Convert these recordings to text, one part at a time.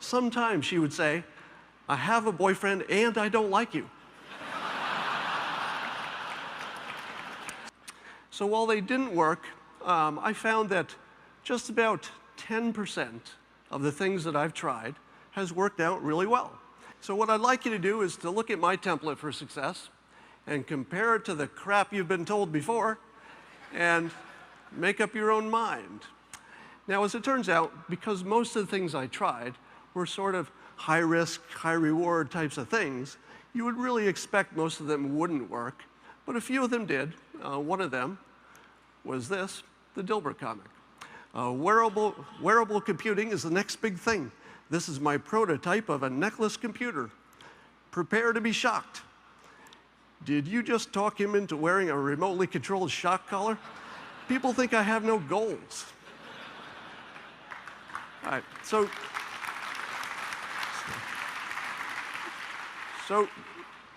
Sometimes she would say, I have a boyfriend and I don't like you. So while they didn't work, I found that just about 10% of the things that I've tried has worked out really well. So what I'd like you to do is to look at my template for success and compare it to the crap you've been told before and make up your own mind. Now, as it turns out, because most of the things I tried were sort of high-risk, high-reward types of things, you would really expect most of them wouldn't work, but a few of them did. One of them was this, the Dilbert comic. Wearable computing is the next big thing. This is my prototype of a necklace computer. Prepare to be shocked. Did you just talk him into wearing a remotely controlled shock collar? People think I have no goals. All right, so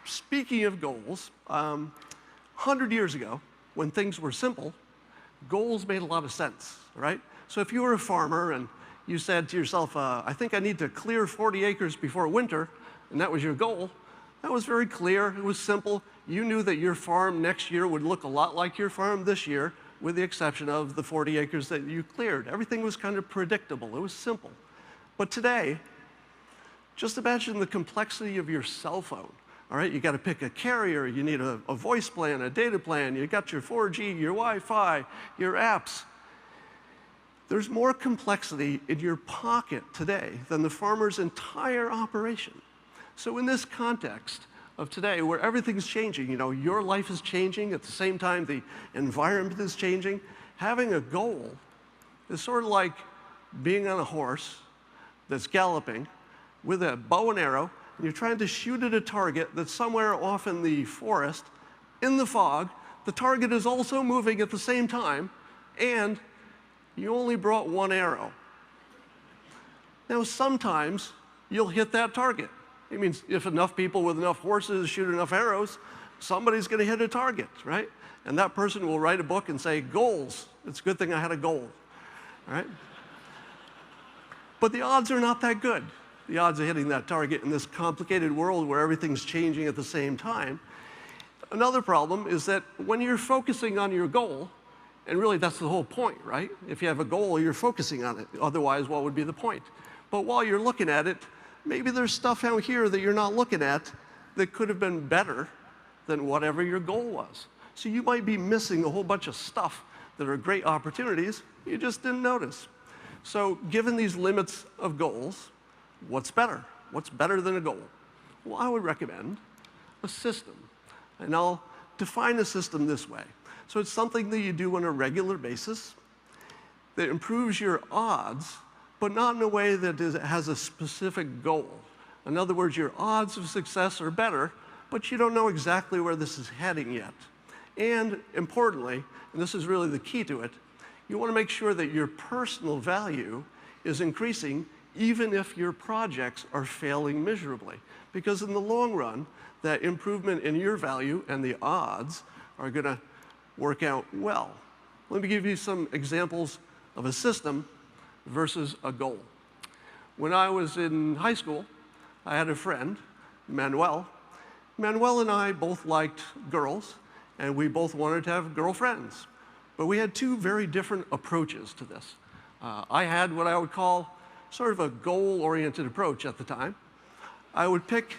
speaking of goals, 100 years ago, when things were simple, goals made a lot of sense, right? So if you were a farmer and you said to yourself, I think I need to clear 40 acres before winter, and that was your goal, that was very clear, it was simple. You knew that your farm next year would look a lot like your farm this year, with the exception of the 40 acres that you cleared. Everything was kind of predictable, it was simple. But today, just imagine the complexity of your cell phone. All right, you got to pick a carrier, you need a voice plan, a data plan, you got your 4G, your Wi-Fi, your apps. There's more complexity in your pocket today than the farmer's entire operation. So in this context of today, where everything's changing, you know, your life is changing, at the same time the environment is changing, having a goal is sort of like being on a horse that's galloping with a bow and arrow, and you're trying to shoot at a target that's somewhere off in the forest, in the fog. The target is also moving at the same time, and you only brought one arrow. Now, sometimes you'll hit that target. It means if enough people with enough horses shoot enough arrows, somebody's going to hit a target, right? And that person will write a book and say, goals. It's a good thing I had a goal, all right? But the odds are not that good. The odds of hitting that target in this complicated world where everything's changing at the same time. Another problem is that when you're focusing on your goal, and really that's the whole point, right? If you have a goal, you're focusing on it. Otherwise, what would be the point? But while you're looking at it, maybe there's stuff out here that you're not looking at that could have been better than whatever your goal was. So you might be missing a whole bunch of stuff that are great opportunities you just didn't notice. So given these limits of goals, what's better? What's better than a goal? Well, I would recommend a system. And I'll define a system this way. So it's something that you do on a regular basis that improves your odds, but not in a way that has a specific goal. In other words, your odds of success are better, but you don't know exactly where this is heading yet. And importantly, and this is really the key to it, you want to make sure that your personal value is increasing even if your projects are failing miserably. Because in the long run, that improvement in your value and the odds are going to work out well. Let me give you some examples of a system versus a goal. When I was in high school, I had a friend, Manuel. Manuel and I both liked girls, and we both wanted to have girlfriends. But we had two very different approaches to this. I had what I would call sort of a goal-oriented approach at the time. I would pick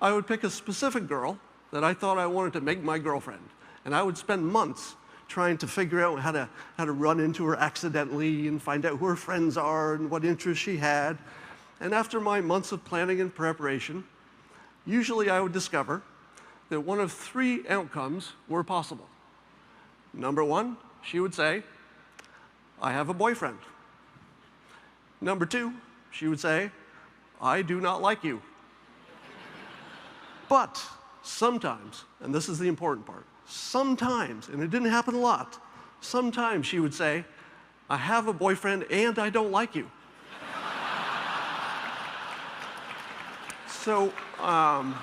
a specific girl that I thought I wanted to make my girlfriend. And I would spend months trying to figure out how to run into her accidentally and find out who her friends are and what interests she had. And after my months of planning and preparation, usually I would discover that one of three outcomes were possible. Number one, she would say, I have a boyfriend. Number two, she would say, I do not like you. But sometimes, and this is the important part, sometimes, and it didn't happen a lot, sometimes she would say, I have a boyfriend and I don't like you. So on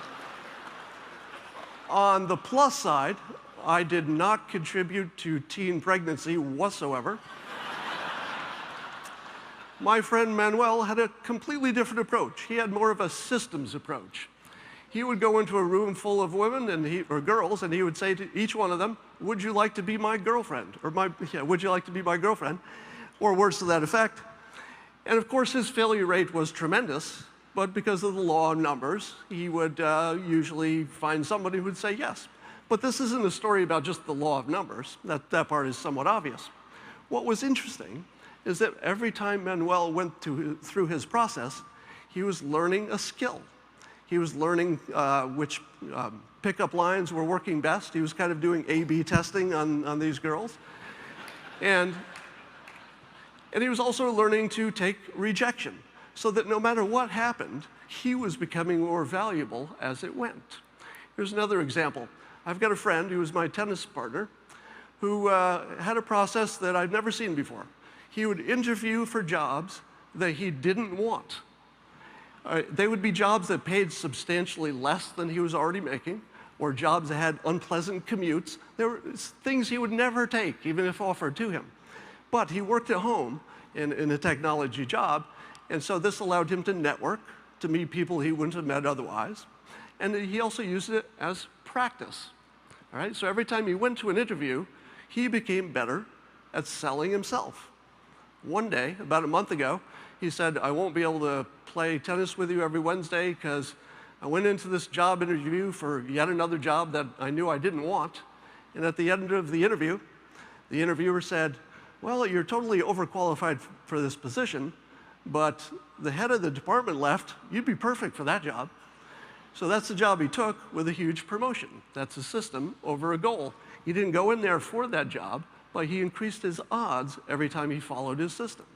the plus side, I did not contribute to teen pregnancy whatsoever. My friend Manuel had a completely different approach. He had more of a systems approach. He would go into a room full of women or girls, and he would say to each one of them, "Would you like to be my girlfriend?" Or "Would you like to be my girlfriend?" Or words to that effect. And of course, his failure rate was tremendous, but because of the law of numbers, he would usually find somebody who would say yes. But this isn't a story about just the law of numbers. That part is somewhat obvious. What was interesting is that every time Manuel went through his process, he was learning a skill. He was learning which pickup lines were working best. He was kind of doing A/B testing on these girls. And he was also learning to take rejection, so that no matter what happened, he was becoming more valuable as it went. Here's another example. I've got a friend who was my tennis partner who had a process that I'd never seen before. He would interview for jobs that he didn't want. They would be jobs that paid substantially less than he was already making, or jobs that had unpleasant commutes. There were things he would never take, even if offered to him. But he worked at home in a technology job, and so this allowed him to network, to meet people he wouldn't have met otherwise. And he also used it as practice. All right? So every time he went to an interview, he became better at selling himself. One day, about a month ago, he said, "I won't be able to play tennis with you every Wednesday because I went into this job interview for yet another job that I knew I didn't want. And at the end of the interview, the interviewer said, 'Well, you're totally overqualified for this position, but the head of the department left. You'd be perfect for that job.' So that's the job he took with a huge promotion. That's a system over a goal. He didn't go in there for that job, but he increased his odds every time he followed his system.